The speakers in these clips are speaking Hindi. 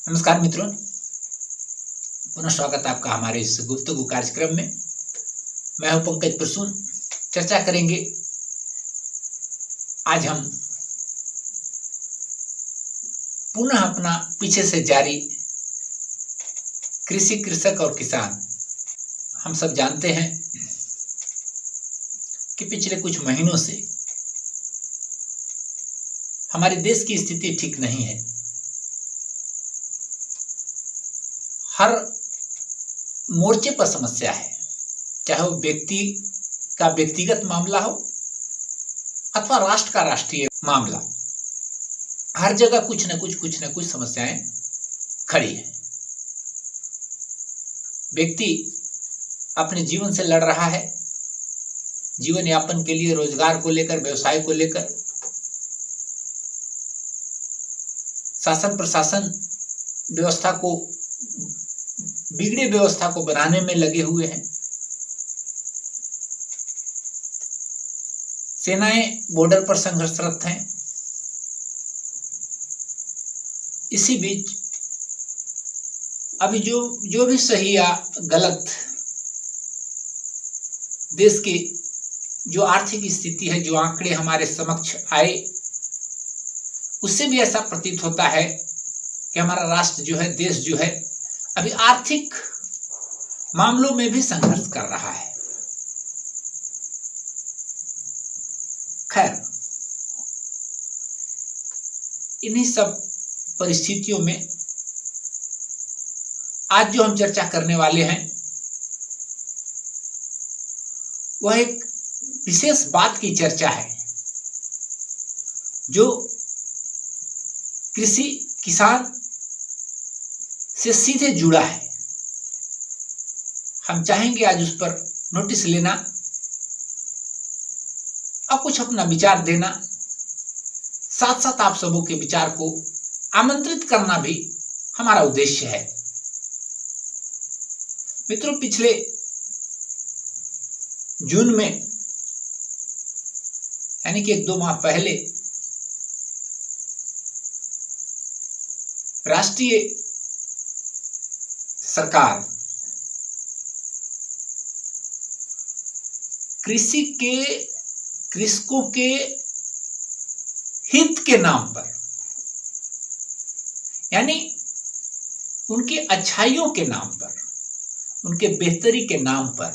नमस्कार मित्रों, पुनः स्वागत है आपका हमारे इस गुफ्तगू कार्यक्रम में। मैं हूं पंकज प्रसून। चर्चा करेंगे आज हम पुनः अपना पीछे से जारी कृषि, कृषक और किसान। हम सब जानते हैं कि पिछले कुछ महीनों से हमारे देश की स्थिति ठीक नहीं है। हर मोर्चे पर समस्या है, चाहे वो व्यक्ति का व्यक्तिगत मामला हो अथवा राष्ट्र का राष्ट्रीय मामला। हर जगह कुछ न कुछ समस्याएं खड़ी हैं। व्यक्ति अपने जीवन से लड़ रहा है, जीवन यापन के लिए, रोजगार को लेकर, व्यवसाय को लेकर। शासन प्रशासन व्यवस्था को, बिगड़े व्यवस्था को बनाने में लगे हुए हैं। सेनाएं बॉर्डर पर संघर्षरत हैं। इसी बीच अभी जो भी सही या गलत देश की जो आर्थिक स्थिति है, जो आंकड़े हमारे समक्ष आए, उससे भी ऐसा प्रतीत होता है कि हमारा राष्ट्र जो है, देश जो है, अभी आर्थिक मामलों में भी संघर्ष कर रहा है। खैर, इन्हीं सब परिस्थितियों में आज जो हम चर्चा करने वाले हैं वह एक विशेष बात की चर्चा है जो कृषि, किसान से सीधे जुड़ा है। हम चाहेंगे आज उस पर नोटिस लेना और कुछ अपना विचार देना, साथ साथ आप सबों के विचार को आमंत्रित करना भी हमारा उद्देश्य है। मित्रों, पिछले जून में, यानी कि 1-2 माह पहले, राष्ट्रीय सरकार कृषकों के हित के नाम पर, यानी उनकी अच्छाइयों के नाम पर, उनके बेहतरी के नाम पर,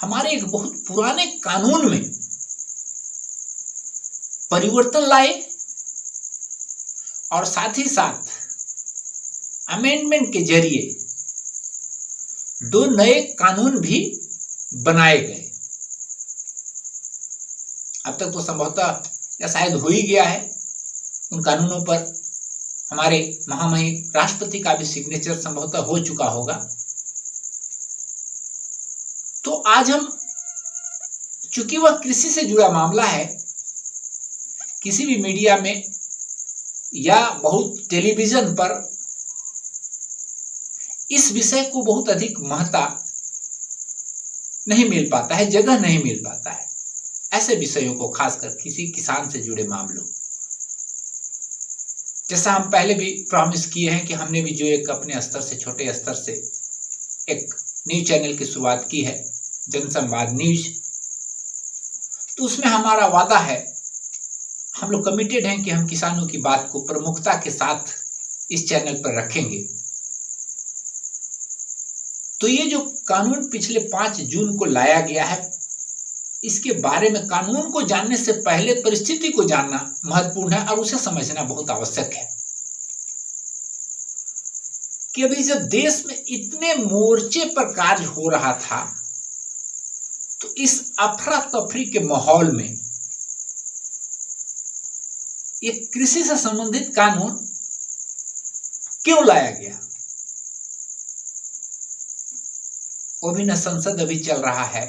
हमारे एक बहुत पुराने कानून में परिवर्तन लाए और साथ ही साथ अमेंडमेंट के जरिए 2 नए कानून भी बनाए गए। अब तक तो संभवतः या शायद हो ही गया है। उन कानूनों पर हमारे महामहिम राष्ट्रपति का भी सिग्नेचर संभवतः हो चुका होगा। तो आज हम, चूंकि वह कृषि से जुड़ा मामला है, किसी भी मीडिया में या बहुत टेलीविजन पर इस विषय को बहुत अधिक महत्ता नहीं मिल पाता है, जगह नहीं मिल पाता है। ऐसे विषयों को, खासकर किसी किसान से जुड़े मामलों, जैसा हम पहले भी प्रॉमिस किए हैं कि हमने भी जो एक अपने स्तर से, छोटे स्तर से एक न्यूज चैनल की शुरुआत की है, जनसंवाद न्यूज, तो उसमें हमारा वादा है, हम लोग कमिटेड हैं कि हम किसानों की बात को प्रमुखता के साथ इस चैनल पर रखेंगे। तो ये जो कानून पिछले 5 जून को लाया गया है, इसके बारे में, कानून को जानने से पहले परिस्थिति को जानना महत्वपूर्ण है और उसे समझना बहुत आवश्यक है कि अभी जब देश में इतने मोर्चे पर कार्य हो रहा था, तो इस अफरा तफरी के माहौल में एक कृषि से संबंधित कानून क्यों लाया गया? वो भी न संसद अभी चल रहा है,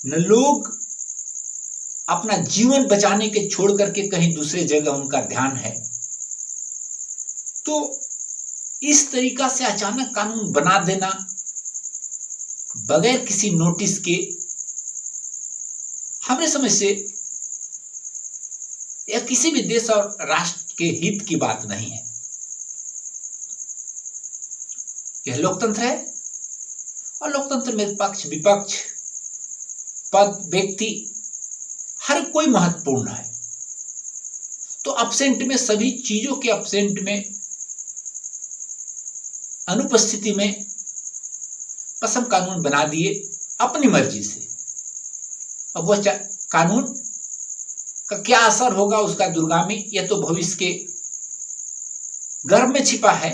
न लोग अपना जीवन बचाने के छोड़ करके कहीं दूसरे जगह उनका ध्यान है। तो इस तरीका से अचानक कानून बना देना बगैर किसी नोटिस के, हमारे समझ से यह किसी भी देश और राष्ट्र के हित की बात नहीं है। यह लोकतंत्र है और लोकतंत्र में पक्ष विपक्ष, पद, व्यक्ति, हर कोई महत्वपूर्ण है। तो अब्सेंट में, सभी चीजों के अब्सेंट में, अनुपस्थिति में कसम कानून बना दिए अपनी मर्जी से। अब वह कानून का क्या असर होगा उसका दूरगामी, यह तो भविष्य के गर्भ में छिपा है,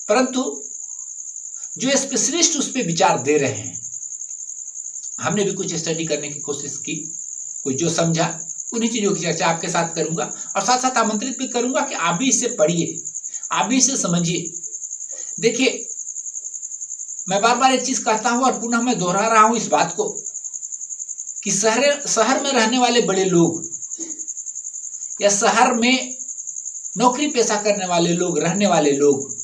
परंतु जो स्पेशलिस्ट उस पर विचार दे रहे हैं, हमने भी कुछ स्टडी करने की कोशिश की, कुछ जो समझा उन्हीं चीजों की चर्चा आपके साथ करूंगा और साथ साथ आमंत्रित भी करूंगा कि आप भी इसे पढ़िए, आप भी इसे समझिए। देखिए, मैं बार बार एक चीज कहता हूं और पुनः मैं दोहरा रहा हूं इस बात को कि शहर में रहने वाले बड़े लोग या शहर में नौकरी पेशा करने वाले लोग, रहने वाले लोग,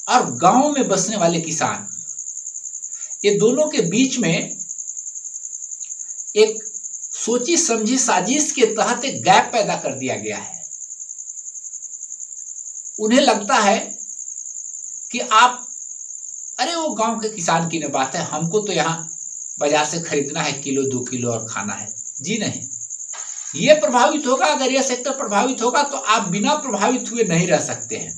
और गांव में बसने वाले किसान, ये दोनों के बीच में एक सोची समझी साजिश के तहत एक गैप पैदा कर दिया गया है। उन्हें लगता है कि आप, अरे वो गांव के किसान की न बात है, हमको तो यहाँ बाजार से खरीदना है किलो 2 किलो और खाना है। जी नहीं, ये प्रभावित होगा। अगर यह सेक्टर प्रभावित होगा तो आप बिना प्रभावित हुए नहीं रह सकते हैं,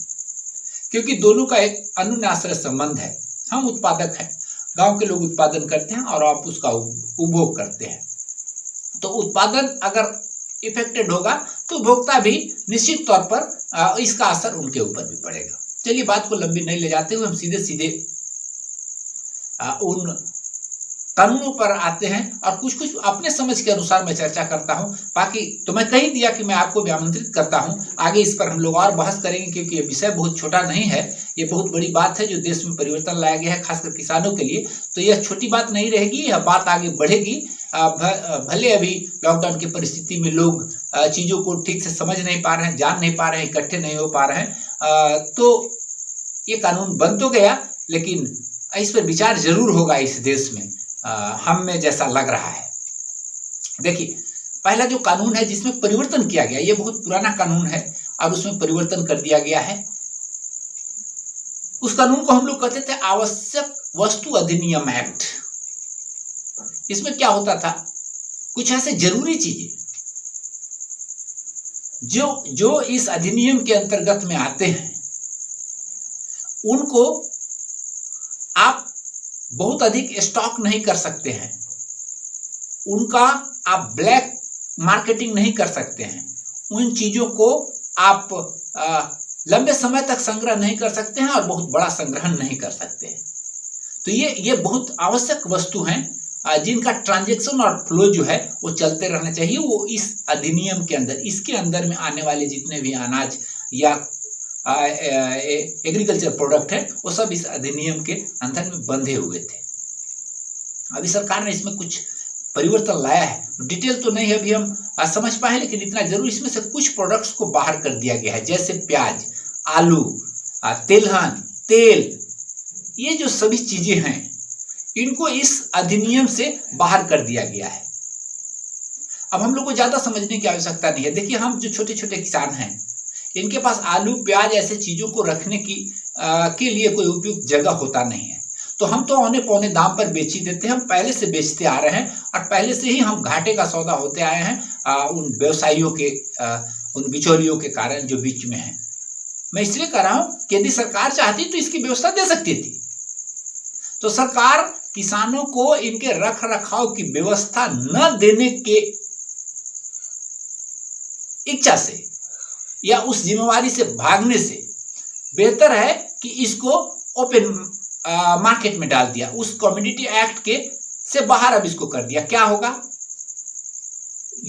क्योंकि दोनों का एक अनुन्याश्रय संबंध है। हम उत्पादक हैं, गांव के लोग उत्पादन करते हैं और आप उसका उपभोग करते हैं। तो उत्पादन अगर इफेक्टेड होगा तो उपभोक्ता भी निश्चित तौर पर इसका असर उनके ऊपर भी पड़ेगा। चलिए, बात को लंबी नहीं ले जाते हुए हम सीधे सीधे उन कानूनों पर आते हैं और कुछ कुछ अपने समझ के अनुसार मैं चर्चा करता हूं। बाकी तो मैं कह ही दिया कि मैं आपको भी आमंत्रित करता हूं, आगे इस पर हम लोग और बहस करेंगे, क्योंकि ये विषय बहुत छोटा नहीं है। ये बहुत बड़ी बात है जो देश में परिवर्तन लाया गया है, खासकर किसानों के लिए। तो यह छोटी बात नहीं रहेगी, यह बात आगे बढ़ेगी। भले अभी लॉकडाउन की परिस्थिति में लोग चीजों को ठीक से समझ नहीं पा रहे हैं, जान नहीं पा रहे हैं, इकट्ठे नहीं हो पा रहे हैं, तो ये कानून बन तो गया, लेकिन इस पर विचार जरूर होगा इस देश में, हम में जैसा लग रहा है। देखिए, पहला जो कानून है जिसमें परिवर्तन किया गया, ये बहुत पुराना कानून है और उसमें परिवर्तन कर दिया गया है। उस कानून को हम लोग कहते थे आवश्यक वस्तु अधिनियम एक्ट। इसमें क्या होता था, कुछ ऐसे जरूरी चीजें जो इस अधिनियम के अंतर्गत में आते हैं, उनको आप बहुत अधिक स्टॉक नहीं कर सकते हैं, उनका आप ब्लैक मार्केटिंग नहीं कर सकते हैं, उन चीजों को आप लंबे समय तक संग्रह नहीं कर सकते हैं और बहुत बड़ा संग्रहण नहीं कर सकते हैं। तो ये बहुत आवश्यक वस्तु हैं जिनका ट्रांजैक्शन और फ्लो जो है वो चलते रहना चाहिए। वो इस अधिनियम के अंदर, इसके अंदर में आने वाले जितने भी अनाज या एग्रीकल्चर प्रोडक्ट है, वो सब इस अधिनियम के अंदर में बंधे हुए थे। अभी सरकार ने इसमें कुछ परिवर्तन लाया है, डिटेल तो नहीं है अभी हम समझ पाए, लेकिन इतना जरूर, इसमें से कुछ प्रोडक्ट्स को बाहर कर दिया गया है, जैसे प्याज, आलू, तिलहन, तेल, ये जो सभी चीजें हैं इनको इस अधिनियम से बाहर कर दिया गया है। अब हम लोग को ज्यादा समझने की आवश्यकता नहीं है। देखिए, हम जो छोटे छोटे किसान हैं, इनके पास आलू, प्याज ऐसे चीजों को रखने की के लिए कोई उपयुक्त जगह होता नहीं है, तो हम तो औने पौने दाम पर बेच ही देते हैं। हम पहले से बेचते आ रहे हैं और पहले से ही हम घाटे का सौदा होते आए हैं उन व्यवसायियों के, उन बिचौलियों के कारण जो बीच में हैं। मैं इसलिए कह रहा हूं कि यदि सरकार चाहती तो इसकी व्यवस्था दे सकती थी। तो सरकार किसानों को इनके रख रखाव की व्यवस्था न देने के इच्छा से या उस जिम्मेवारी से भागने से बेहतर है कि इसको ओपन मार्केट में डाल दिया, उस कम्युनिटी एक्ट के से बाहर अब इसको कर दिया। क्या होगा,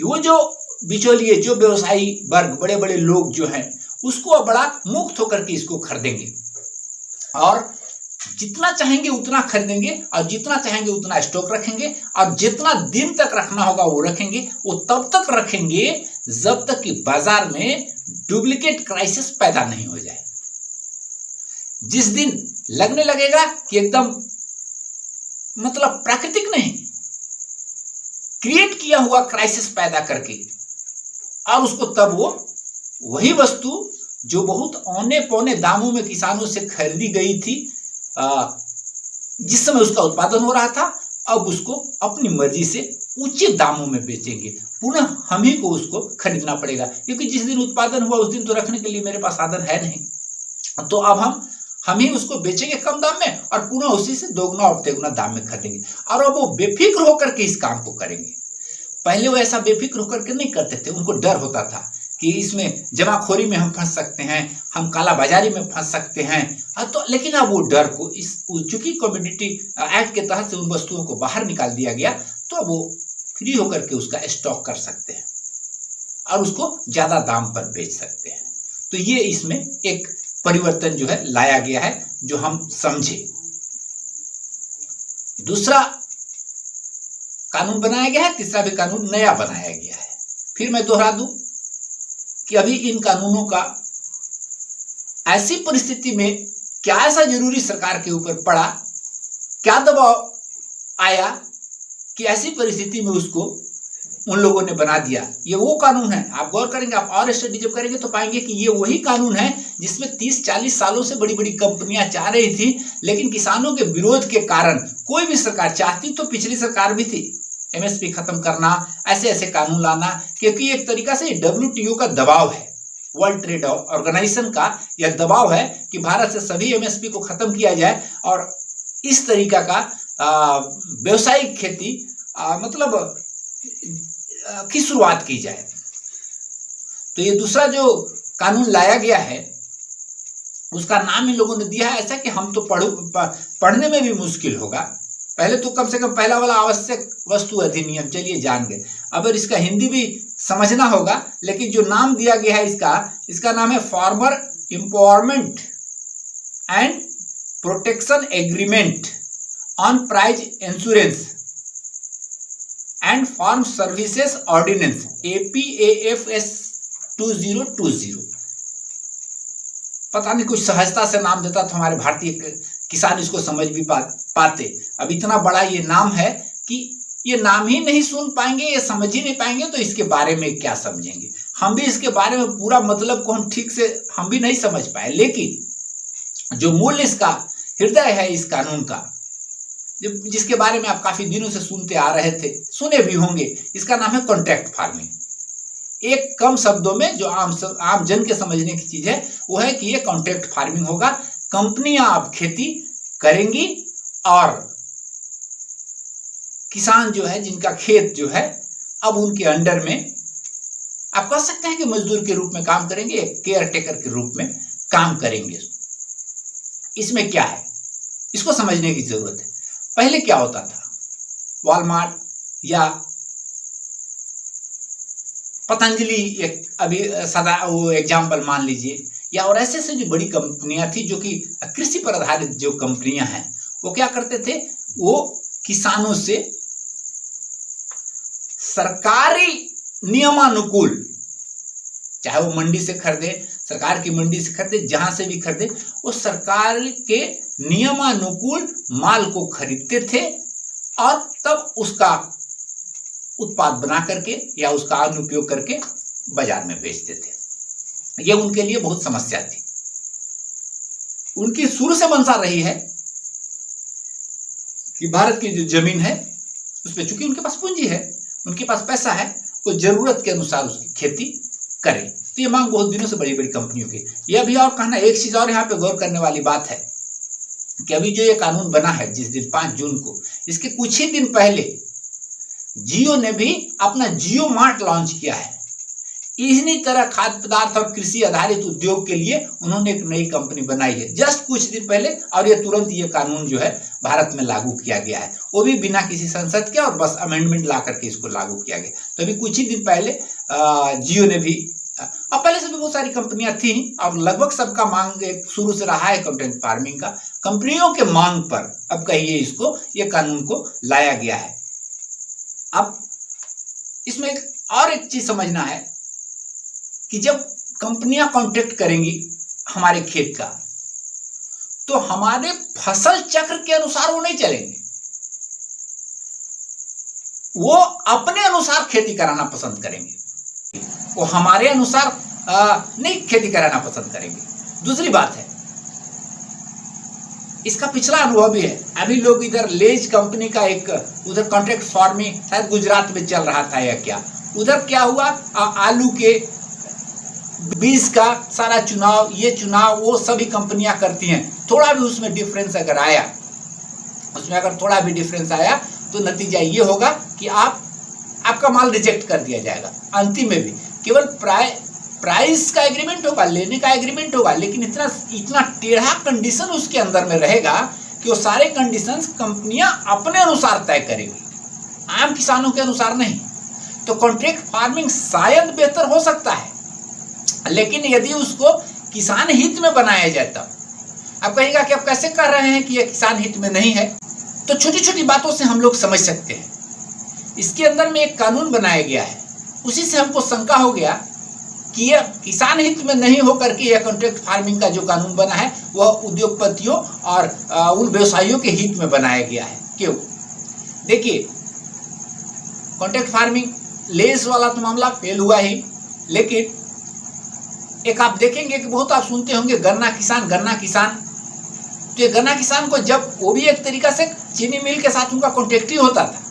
वो जो बिचौलिए, जो व्यवसायी वर्ग, बड़े बड़े लोग जो हैं, उसको बड़ा मुक्त होकर के इसको खरीदेंगे और जितना चाहेंगे उतना खरीदेंगे और जितना चाहेंगे उतना स्टॉक रखेंगे और जितना दिन तक रखना होगा वो रखेंगे। वो तब तक रखेंगे जब तक कि बाजार में डुप्लीकेट क्राइसिस पैदा नहीं हो जाए। जिस दिन लगने लगेगा कि एकदम मतलब प्राकृतिक नहीं, क्रिएट किया हुआ क्राइसिस पैदा करके और उसको तब वो वही वस्तु जो बहुत औने पौने दामों में किसानों से खरीदी गई थी, जिस समय उसका उत्पादन हो रहा था, अब उसको अपनी मर्जी से ऊंचे दामों में बेचेंगे। पुनः हम ही को उसको खरीदना पड़ेगा, क्योंकि जिस दिन उत्पादन हुआ उस दिन तो रखने के लिए मेरे पास साधन है नहीं। तो अब हम ही उसको बेचेंगे कम दाम में और पुनः उसी से दोगुना और तेगुना दाम में खरीदेंगे। और अब वो बेफिक्र होकर के इस काम को करेंगे। पहले वो ऐसा बेफिक्र होकर के नहीं करते थे, उनको डर होता था कि इसमें जमाखोरी में हम फंस सकते हैं, हम कालाबाजारी में फंस सकते हैं। तो लेकिन अब वो डर को चूंकि कमोडिटी एक्ट के तहत से उन वस्तुओं को बाहर निकाल दिया गया, तो अब वो फ्री होकर के उसका स्टॉक कर सकते हैं और उसको ज्यादा दाम पर बेच सकते हैं। तो ये इसमें एक परिवर्तन जो है लाया गया है, जो हम समझे। दूसरा कानून बनाया गया है, तीसरा भी कानून नया बनाया गया है। फिर मैं दोहरा दूं कि अभी इन कानूनों का ऐसी परिस्थिति में क्या ऐसा जरूरी सरकार के ऊपर पड़ा, क्या दबाव आया कि ऐसी परिस्थिति में उसको उन लोगों ने बना दिया। ये वो कानून है, आप गौर करेंगे, आप और स्टडी जब करेंगे तो पाएंगे कि ये वही कानून है जिसमें 30-40 सालों से बड़ी बड़ी कंपनियां चाह रही थी, लेकिन किसानों के विरोध के कारण कोई भी सरकार चाहती तो पिछली सरकार भी थी एमएसपी खत्म करना, ऐसे ऐसे कानून लाना, क्योंकि एक तरीका से WTO का दबाव है, वर्ल्ड ट्रेड ऑर्गेनाइजेशन का यह दबाव है कि भारत से सभी एमएसपी को खत्म किया जाए और इस तरीका का व्यवसायिक खेती मतलब की शुरुआत की जाए। तो ये दूसरा जो कानून लाया गया है उसका नाम इन लोगों ने दिया है ऐसा कि हम तो पढ़ने में भी मुश्किल होगा। पहले तो कम से कम पहला वाला आवश्यक वस्तु अधिनियम चलिए जान गए, अब इसका हिंदी भी समझना होगा, लेकिन जो नाम दिया गया है इसका नाम है farmer empowerment and protection agreement on price insurance and farm services ordinance APAFS 2020। पता नहीं कुछ सहजता से नाम देता तो हमारे भारतीय किसान इसको समझ भी पाते। अब इतना बड़ा ये नाम है कि ये नाम ही नहीं सुन पाएंगे, ये समझ ही नहीं पाएंगे, तो इसके बारे में क्या समझेंगे। हम भी इसके बारे में पूरा मतलब को हम ठीक से हम भी नहीं समझ पाए, लेकिन जो मूल इसका हृदय है इस कानून का, जिसके बारे में आप काफी दिनों से सुनते आ रहे थे, सुने भी होंगे, इसका नाम है कॉन्ट्रैक्ट फार्मिंग। एक कम शब्दों में जो आम जन के समझने की चीज है वो है कि ये कॉन्ट्रैक्ट फार्मिंग होगा। कंपनियां अब खेती करेंगी और किसान जो है, जिनका खेत जो है, अब उनके अंडर में आप कह सकते हैं कि मजदूर के रूप में काम करेंगे, केयर टेकर के रूप में काम करेंगे। इसमें क्या है, इसको समझने की जरूरत है। पहले क्या होता था, वॉलमार्ट या पतंजलि एक अभी सदा वो एग्जाम्पल मान लीजिए, या और ऐसे जो बड़ी कंपनियां थी जो कि कृषि पर आधारित जो कंपनियां हैं, वो क्या करते थे, वो किसानों से सरकारी नियमानुकूल, चाहे वो मंडी से खरीदे, सरकार की मंडी से खरीदे, जहां से भी खरीदे, वो सरकार के नियमानुकूल माल को खरीदते थे और तब उसका उत्पाद बना करके या उसका अनुपयोग करके बाजार में बेचते थे। यह उनके लिए बहुत समस्या थी। उनकी शुरू से मंशा रही है कि भारत की जो जमीन है उस पर, चूंकि उनके पास पूंजी है, उनके पास पैसा है, वो जरूरत के अनुसार उसकी खेती करें। तो ये मांग बहुत दिनों से बड़ी बड़ी कंपनियों की। यह भी और कहना, एक चीज और यहाँ पे गौर करने वाली बात है कि अभी जो ये कानून बना है जिस दिन 5 जून को, इसके कुछ ही दिन पहले जियो ने भी अपना जियो मार्ट लॉन्च किया है। इन्हीं तरह खाद्य पदार्थ और कृषि आधारित उद्योग के लिए उन्होंने एक नई कंपनी बनाई है जस्ट कुछ दिन पहले, और ये तुरंत ये कानून जो है भारत में लागू किया गया है, वो भी बिना किसी संसद के, और बस अमेंडमेंट ला करके इसको लागू किया गया। तो अभी कुछ ही दिन पहले जियो ने भी, अब पहले से भी बहुत सारी कंपनियां थी और लगभग सबका मांग शुरू से रहा है कॉन्ट्रैक्ट फार्मिंग का। कंपनियों के मांग पर अब कहिए इसको, ये कानून को लाया गया है। अब इसमें और एक चीज समझना है कि जब कंपनियां कॉन्ट्रैक्ट करेंगी हमारे खेत का, तो हमारे फसल चक्र के अनुसार वो नहीं चलेंगे, वो अपने अनुसार खेती कराना पसंद करेंगे। वो हमारे अनुसार नहीं खेती कराना पसंद करेंगे। दूसरी बात है, इसका पिछला अनुभव भी है। अभी लोग इधर लेज कंपनी का एक उधर कॉन्ट्रैक्ट फार्मिंग शायद गुजरात में चल रहा था या क्या, उधर क्या हुआ, आलू के बीज का सारा चुनाव, ये चुनाव वो सभी कंपनियां करती हैं। थोड़ा भी उसमें डिफरेंस अगर आया, तो नतीजा ये होगा कि आपका माल रिजेक्ट कर दिया जाएगा। अंतिम में भी केवल प्राइस का एग्रीमेंट होगा, लेने का एग्रीमेंट होगा, लेकिन इतना टेढ़ा कंडीशन उसके अंदर में रहेगा कि वो सारे कंडीशंस कंपनियां अपने अनुसार तय करेंगी, आम किसानों के अनुसार नहीं। तो कॉन्ट्रैक्ट फार्मिंग शायद बेहतर हो सकता है, लेकिन यदि उसको किसान हित में बनाया जाए तब। आप कहिएगा कि आप कैसे कर रहे हैं कि यह किसान हित में नहीं है? तो छोटी छोटी बातों से हम लोग समझ सकते हैं। इसके अंदर में एक कानून बनाया गया है, उसी से हमको शंका हो गया कि यह किसान हित में नहीं होकर के यह कॉन्ट्रैक्ट फार्मिंग का जो कानून बना है वह उद्योगपतियों और उन व्यवसायियों के हित में बनाया गया है। क्यों? देखिए, कॉन्ट्रैक्ट फार्मिंग लेस वाला तो मामला फेल हुआ ही, लेकिन एक आप देखेंगे कि बहुत आप सुनते होंगे गन्ना किसान। तो ये गन्ना किसान को जब वो भी एक तरीका से चीनी मिल के साथ उनका कॉन्ट्रैक्ट ही होता था,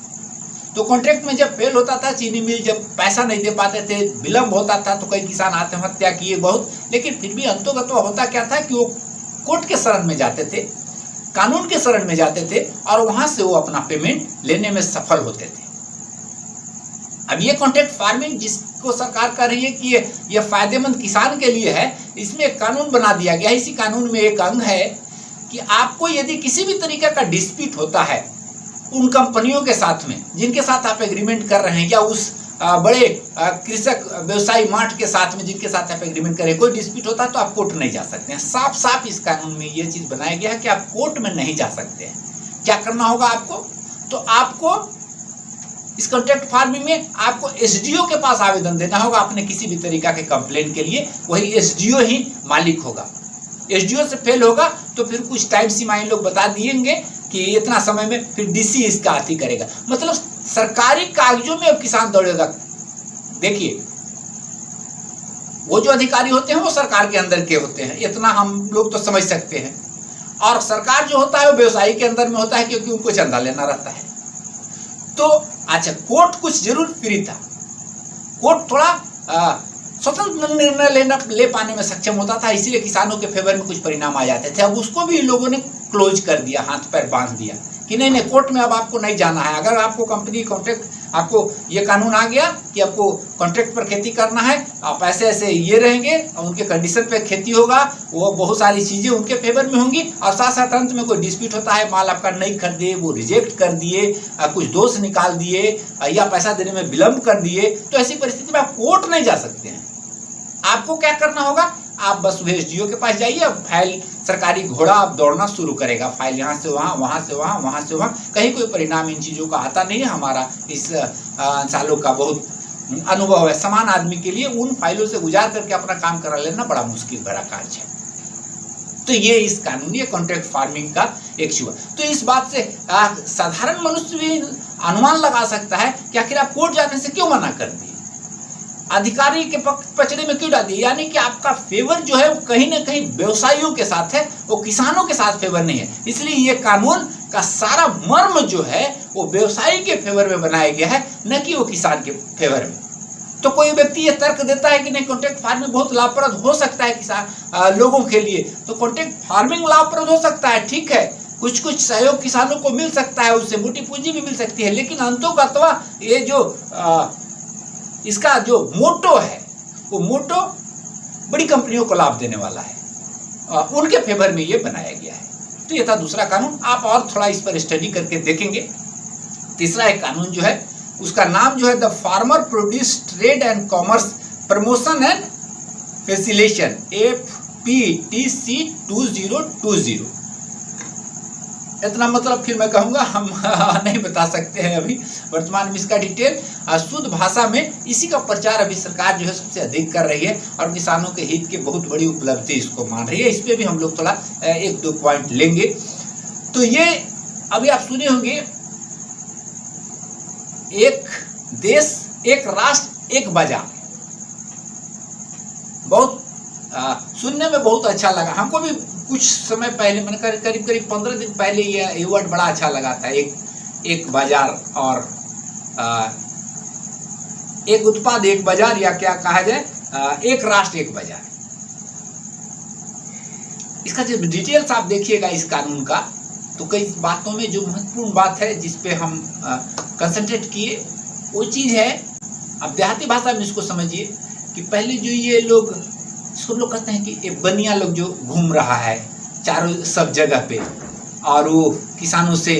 तो कॉन्ट्रैक्ट में जब फेल होता था, चीनी मिल जब पैसा नहीं दे पाते थे, विलम्ब होता था, तो कई किसान आत्महत्या किए बहुत। लेकिन फिर भी अंतोगत होता क्या था कि वो कोर्ट के शरण में जाते थे, कानून के शरण में जाते थे, और वहां से वो अपना पेमेंट लेने में सफल होते थे। अब ये कॉन्ट्रैक्ट फार्मिंग जिसको सरकार कर रही है कि ये फायदेमंद किसान के लिए है, इसमें एक कानून बना दिया गया है। इसी कानून में एक अंग है कि आपको यदि किसी भी तरीके का डिस्प्यूट होता है उन कंपनियों के साथ में जिनके साथ आप एग्रीमेंट कर रहे हैं, या उस बड़े कृषक व्यवसायी मार्ट के साथ में जिनके साथ आप एग्रीमेंट कर रहे हैं, कोई डिस्प्यूट होता है तो आप कोर्ट नहीं जा सकते हैं। साफ साफ इस कानून में ये चीज बनाया गया है कि आप कोर्ट में नहीं जा सकते हैं। क्या करना होगा आपको? तो आपको इस कॉन्ट्रैक्ट फार्मिंग में आपको एसडीओ के पास आवेदन देना होगा अपने किसी भी तरीका के कंप्लेंट के लिए। वही एसडीओ ही मालिक होगा। एसडीओ से फेल होगा तो फिर कुछ टाइम सीमा इन लोग बता दिएंगे कि इतना समय में फिर डीसी इसका अति करेगा। मतलब सरकारी कागजों में अब किसान दौड़ेगा। देखिए, वो जो अधिकारी होते हैं वो सरकार के अंदर के होते हैं, इतना हम लोग तो समझ सकते हैं। और सरकार जो होता है वो व्यवसायी के अंदर में होता है, क्योंकि उनको चंदा लेना रहता है। तो अच्छा, कोर्ट कुछ जरूर फ्री था, कोर्ट थोड़ा स्वतंत्र निर्णय ले पाने में सक्षम होता था, इसीलिए किसानों के फेवर में कुछ परिणाम आ जाते थे। अब उसको भी लोगों ने क्लोज कर दिया, हाथ पैर बांध दिया कि नहीं कोर्ट में अब आपको नहीं जाना है। अगर आपको कंपनी कॉन्ट्रैक्ट, आपको ये कानून आ गया कि आपको कॉन्ट्रैक्ट पर खेती करना है, आप ऐसे ऐसे ये रहेंगे, उनके कंडीशन पे खेती होगा, वो बहुत सारी चीजें उनके फेवर में होंगी, और साथ साथ अंत में कोई डिस्प्यूट होता है, माल आपका नहीं खरीदे, वो रिजेक्ट कर दिए, कुछ दोष निकाल दिए, या पैसा देने में विलम्ब कर दिए, तो ऐसी परिस्थिति में आप कोर्ट नहीं जा सकते हैं। आपको क्या करना होगा? आप बस एसडीओ के पास जाइए, अब फाइल सरकारी घोड़ा आप दौड़ना शुरू करेगा, फाइल यहाँ से वहाँ, वहाँ से वहाँ, वहाँ से वहाँ, कहीं कोई परिणाम इन चीज़ों का आता नहीं है। हमारा इस सालों का बहुत अनुभव है। समान आदमी के लिए उन फाइलों से गुजार करके अपना काम करा लेना बड़ा मुश्किल भरा कार्य है। तो ये इस कानूनी कॉन्ट्रैक्ट फार्मिंग का एक हुआ। तो इस बात से साधारण मनुष्य भी अनुमान लगा सकता है कि आखिर आप कोर्ट जाने से क्यों मना कर दिए, अधिकारी के पचड़े में क्यों डाल दिए। यानी कि आपका फेवर जो है वो कहीं ना कहीं व्यवसायियों के साथ है, वो किसानों के साथ फेवर नहीं है। इसलिए ये कानून का सारा मर्म जो है वो व्यवसायी के फेवर में बनाया गया है, न कि वो किसान के फेवर में। तो कोई व्यक्ति ये तर्क देता है कि नहीं कॉन्ट्रैक्ट फार्मिंग बहुत लाभप्रद हो सकता है किसान लोगों के लिए, तो कॉन्ट्रैक्ट फार्मिंग लाभप्रद हो सकता है, ठीक है, कुछ कुछ सहयोग किसानों को मिल सकता है, उससे मोटी पूंजी भी मिल सकती है, लेकिन अंतोगत्वा ये जो इसका जो मोटो है वो मोटो बड़ी कंपनियों को लाभ देने वाला है, उनके फेवर में ये बनाया गया है। तो ये था दूसरा कानून। आप और थोड़ा इस पर स्टडी करके देखेंगे। तीसरा एक कानून जो है उसका नाम जो है the farmer produce trade and commerce promotion and facilitation, FPTC 2020। इतना मतलब फिर मैं कहूँगा हम नहीं बता सकते हैं अभी वर्तमान में इसका डिटेल। शुद्ध भाषा में इसी का प्रचार अभी सरकार जो है सबसे अधिक कर रही है, और किसानों के हित की बहुत बड़ी उपलब्धि इसको मान रही है। इस पर भी हम लोग थोड़ा 1-2 पॉइंट लेंगे। तो ये अभी आप सुने होंगे, एक देश एक राष्ट्र एक बाजार। सुनने में बहुत अच्छा लगा। हमको भी कुछ समय पहले, मैंने करीब 15 दिन पहले ये वर्ड बड़ा अच्छा लगा था, एक बाजार और एक उत्पाद एक बाजार, या क्या कहा जाए, एक राष्ट्र एक बाजार। इसका जब डिटेल्स आप देखिएगा इस कानून का, तो कई बातों में जो महत्वपूर्ण बात है जिस पे हम कंसंट्रेट किए, वो चीज़ है, अब देहाती भाषा में इसको समझिए कि पहले जो ये लोग, इसको लोग कहते हैं कि ये बनिया लोग जो घूम रहा है चारों सब जगह पे, और वो किसानों से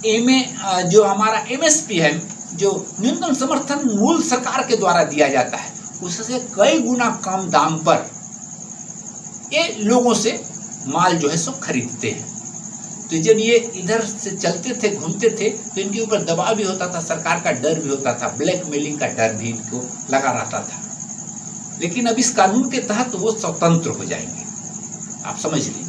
जो हमारा एमएसपी है, जो न्यूनतम समर्थन मूल्य सरकार के द्वारा दिया जाता है, उससे कई गुना कम दाम पर ये लोगों से माल जो है सो खरीदते हैं। तो जब ये इधर से चलते थे, घूमते थे, तो इनके ऊपर दबाव भी होता था, सरकार का डर भी होता था, ब्लैकमेलिंग का डर भी इनको लगा रहता था। लेकिन अब इस कानून के तहत वो स्वतंत्र हो जाएंगे, आप समझ लीजिए।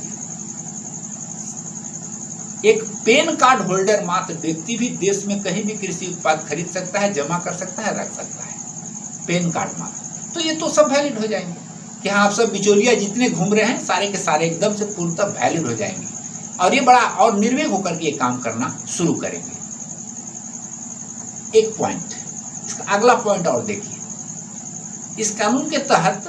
एक पेन कार्ड होल्डर मात्र व्यक्ति भी देश में कहीं भी कृषि उत्पाद खरीद सकता है, जमा कर सकता है, रख सकता है, पेन कार्ड मात्र। तो ये तो सब वैलिड हो जाएंगे कि हाँ, आप सब बिचौलिया जितने घूम रहे हैं सारे के सारे एकदम से पूर्णतः वैलिड हो जाएंगे, और ये बड़ा और निर्भय होकर के ये काम करना शुरू करेंगे। एक पॉइंट, इसका अगला पॉइंट और देखिए, इस कानून के तहत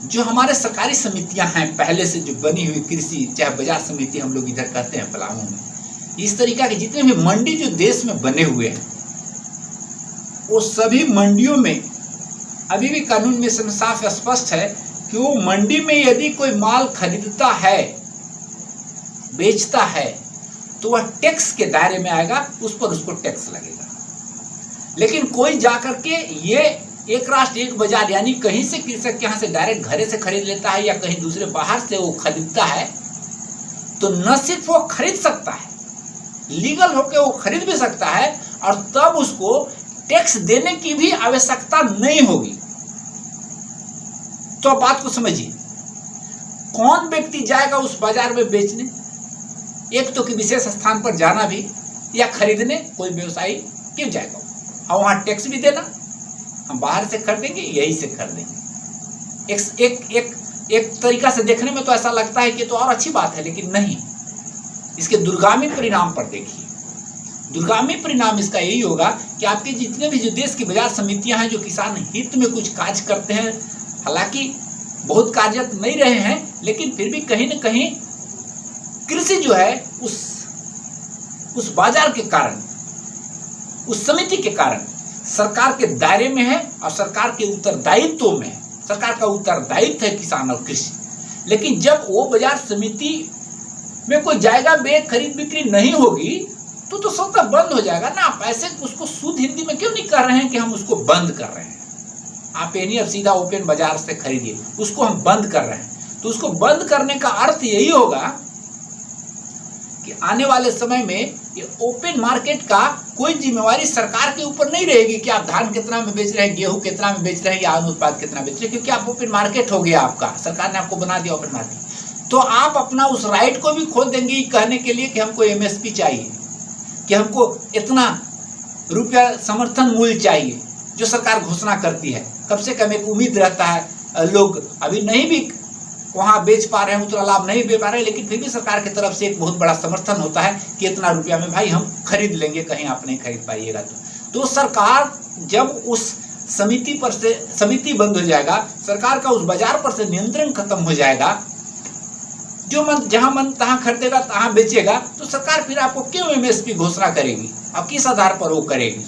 जो हमारे सरकारी समितियां हैं, पहले से जो बनी हुई कृषि, चाहे बाजार समिति हम लोग इधर कहते हैं पलामू में, इस तरीका के जितने भी मंडी जो देश में बने हुए हैं, वो सभी मंडियों में अभी भी कानून में साफ स्पष्ट है कि वो मंडी में यदि कोई माल खरीदता है, बेचता है, तो वह टैक्स के दायरे में आएगा, उस पर उसको टैक्स लगेगा। लेकिन कोई जाकर के ये एक राष्ट्र एक बाजार, यानी कहीं से कृषक के यहाँ से डायरेक्ट घरे से खरीद लेता है या कहीं दूसरे बाहर से वो खरीदता है, तो न सिर्फ वो खरीद सकता है, लीगल होकर वो खरीद भी सकता है, और तब उसको टैक्स देने की भी आवश्यकता नहीं होगी। तो बात को समझिए, कौन व्यक्ति जाएगा उस बाजार में बेचने? एक तो कि विशेष स्थान पर जाना भी या खरीदने कोई व्यवसायी क्यों जाएगा, और वहां टैक्स भी देना, हम बाहर से खरीदेंगे, यही से खरीदेंगे। एक तरीका से देखने में तो ऐसा लगता है कि तो और अच्छी बात है, लेकिन नहीं, इसके दूरगामी परिणाम पर देखिए। दूरगामी परिणाम इसका यही होगा कि आपके जितने भी जो देश की बाजार समितियां हैं, जो किसान हित में कुछ कार्य करते हैं, हालांकि बहुत कार्यरत नहीं रहे हैं, लेकिन फिर भी कहीं न कहीं कृषि जो है उस बाजार के कारण, उस समिति के कारण सरकार के दायरे में है और सरकार के उत्तरदायित्व में है। सरकार का उत्तरदायित्व है किसान और कृषि। लेकिन जब वो बाजार समिति में कोई जाएगा, खरीद बिक्री नहीं होगी, तो स्वतः बंद हो जाएगा ना। आप ऐसे उसको शुद्ध हिंदी में क्यों नहीं कर रहे हैं कि हम उसको बंद कर रहे हैं? आप ये नहीं अब सीधा ओपन बाजार से खरीदिए, उसको हम बंद कर रहे हैं। तो उसको बंद करने का अर्थ यही होगा कि आने वाले समय में ये ओपन मार्केट का कोई जिम्मेवारी सरकार के ऊपर नहीं रहेगी कि आप धान कितना में बेच रहे हैं, गेहूं कितना में बेच रहे हैं, या अन्य उत्पाद कितना बेच रहे हैं, क्योंकि आप ओपन मार्केट हो गया आपका, सरकार ने आपको बना दिया ओपन मार्केट। तो आप अपना उस राइट को भी खो देंगे कहने के लिए कि हमको एमएसपी चाहिए, कि हमको इतना रुपया समर्थन मूल्य चाहिए, जो सरकार घोषणा करती है। कम से कम एक उम्मीद रहता है, लोग अभी नहीं भी वहाँ बेच पा रहे हैं, उतना लाभ नहीं दे पा रहे हैं, लेकिन फिर भी सरकार की तरफ से एक बहुत बड़ा समर्थन होता है कि इतना रुपया में भाई हम खरीद लेंगे, कहीं आप नहीं खरीद पाइएगा। तो सरकार जब उस समिति पर से, समिति बंद हो जाएगा, सरकार का उस बाजार पर से नियंत्रण खत्म हो जाएगा, जो मन जहां मन तहां खरीदेगा तहां बेचेगा, तो सरकार फिर आपको क्यों एमएसपी घोषणा करेगी? अब किस आधार पर वो करेगी?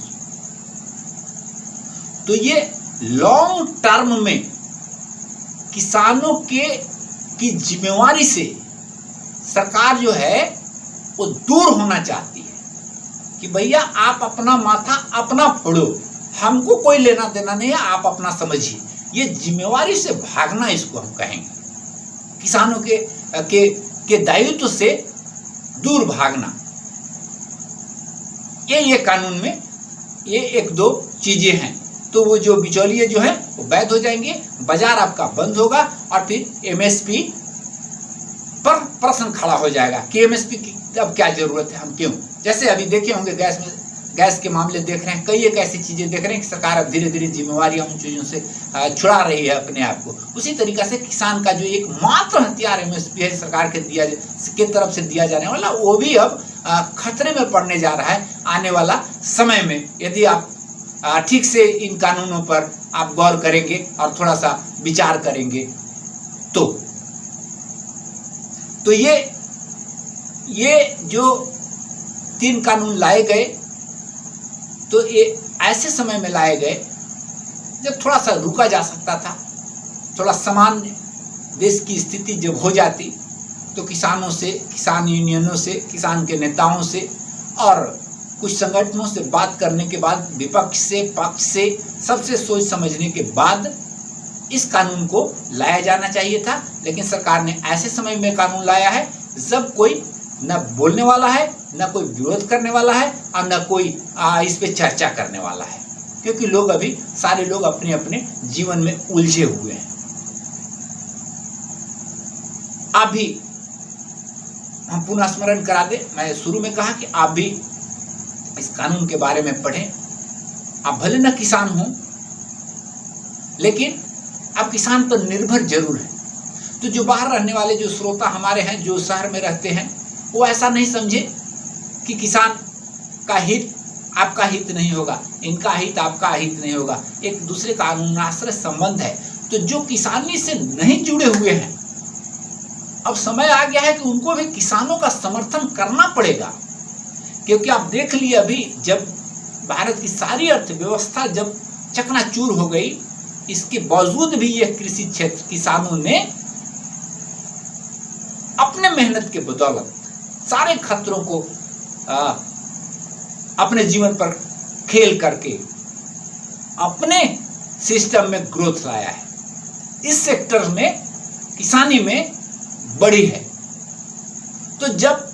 तो ये लॉन्ग टर्म में किसानों की जिम्मेवारी से सरकार जो है वो दूर होना चाहती है कि भैया आप अपना माथा अपना फोड़ो, हमको कोई लेना देना नहीं है, आप अपना समझिए। ये जिम्मेवारी से भागना इसको हम कहेंगे, किसानों के दायित्व से दूर भागना। ये कानून में ये एक दो चीजें हैं। तो वो जो बिचौलिए जो है वो वैध हो जाएंगे, बाजार आपका बंद होगा, और फिर एमएसपी पर प्रश्न खड़ा हो जाएगा कि एमएसपी की अब क्या जरूरत है, हम क्यों? जैसे अभी देखे होंगे गैस में गैस के मामले देख रहे हैं, कई एक ऐसी चीज़ें देख रहे हैं कि सरकार अब धीरे धीरे जिम्मेवारियां उन चीज़ों से छुड़ा रही है अपने आप को। उसी तरीक़ा से किसान का जो एकमात्र हथियार MSP है सरकार के तरफ से दिया जाने वाला, वो भी अब खतरे में पड़ने जा रहा है आने वाला समय में, यदि आप ठीक से इन कानूनों पर आप गौर करेंगे और थोड़ा सा विचार करेंगे तो ये जो 3 कानून लाए गए तो ये ऐसे समय में लाए गए जब थोड़ा सा रुका जा सकता था, थोड़ा सामान्य देश की स्थिति जब हो जाती तो किसानों से, किसान यूनियनों से, किसान के नेताओं से और कुछ संगठनों से बात करने के बाद, विपक्ष से, पक्ष से, सबसे सोच समझने के बाद इस कानून को लाया जाना चाहिए था। लेकिन सरकार ने ऐसे समय में कानून लाया है जब कोई न बोलने वाला है, न कोई विरोध करने वाला है और न कोई इस पे चर्चा करने वाला है, क्योंकि लोग अभी सारे लोग अपने अपने जीवन में उलझे हुए हैं। आप भी, हम पुनः स्मरण करा दें, मैं शुरू में कहा कि आप भी इस कानून के बारे में पढ़ें। आप भले न किसान हो लेकिन आप किसान पर निर्भर जरूर हैं। तो जो बाहर रहने वाले जो श्रोता हमारे हैं, जो शहर में रहते हैं, वो ऐसा नहीं समझे कि किसान का हित आपका हित नहीं होगा, इनका हित आपका हित नहीं होगा। एक दूसरे का अनुनाश्रय संबंध है। तो जो किसानी से नहीं जुड़े हुए हैं, अब समय आ गया है कि उनको भी किसानों का समर्थन करना पड़ेगा, क्योंकि आप देख लिए अभी जब भारत की सारी अर्थव्यवस्था जब चकनाचूर हो गई, इसके बावजूद भी यह कृषि क्षेत्र किसानों ने अपने मेहनत के बदौलत सारे खतरों को अपने जीवन पर खेल करके अपने सिस्टम में ग्रोथ लाया है। इस सेक्टर में किसानी में बढ़ी है। तो जब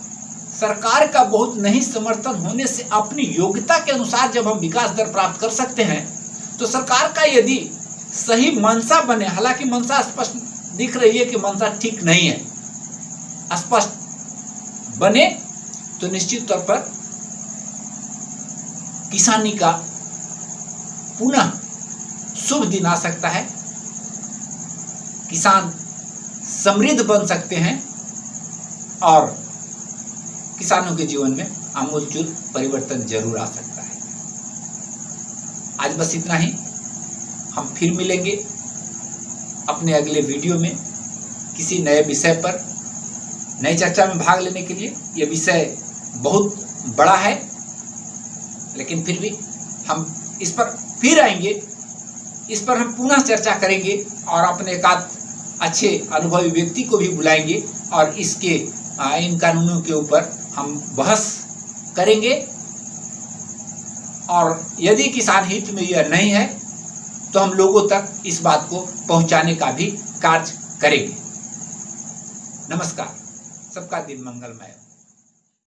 सरकार का बहुत नहीं समर्थन होने से अपनी योग्यता के अनुसार जब हम विकास दर प्राप्त कर सकते हैं, तो सरकार का यदि सही मंशा बने, हालांकि मंशा स्पष्ट दिख रही है कि मंशा ठीक नहीं है, स्पष्ट बने तो निश्चित तौर पर किसानी का पुनः शुभ दिन आ सकता है। किसान समृद्ध बन सकते हैं और किसानों के जीवन में आमूलचूल परिवर्तन जरूर आ सकता है। आज बस इतना ही। हम फिर मिलेंगे अपने अगले वीडियो में किसी नए विषय पर, नई चर्चा में भाग लेने के लिए। यह विषय बहुत बड़ा है, लेकिन फिर भी हम इस पर फिर आएंगे, इस पर हम पुनः चर्चा करेंगे और अपने एक आध अच्छे अनुभवी व्यक्ति को भी बुलाएंगे और इसके इन कानूनों के ऊपर हम बहस करेंगे। और यदि किसान हित में यह नहीं है तो हम लोगों तक इस बात को पहुंचाने का भी कार्य करेंगे। नमस्कार, सबका दिन मंगलमय।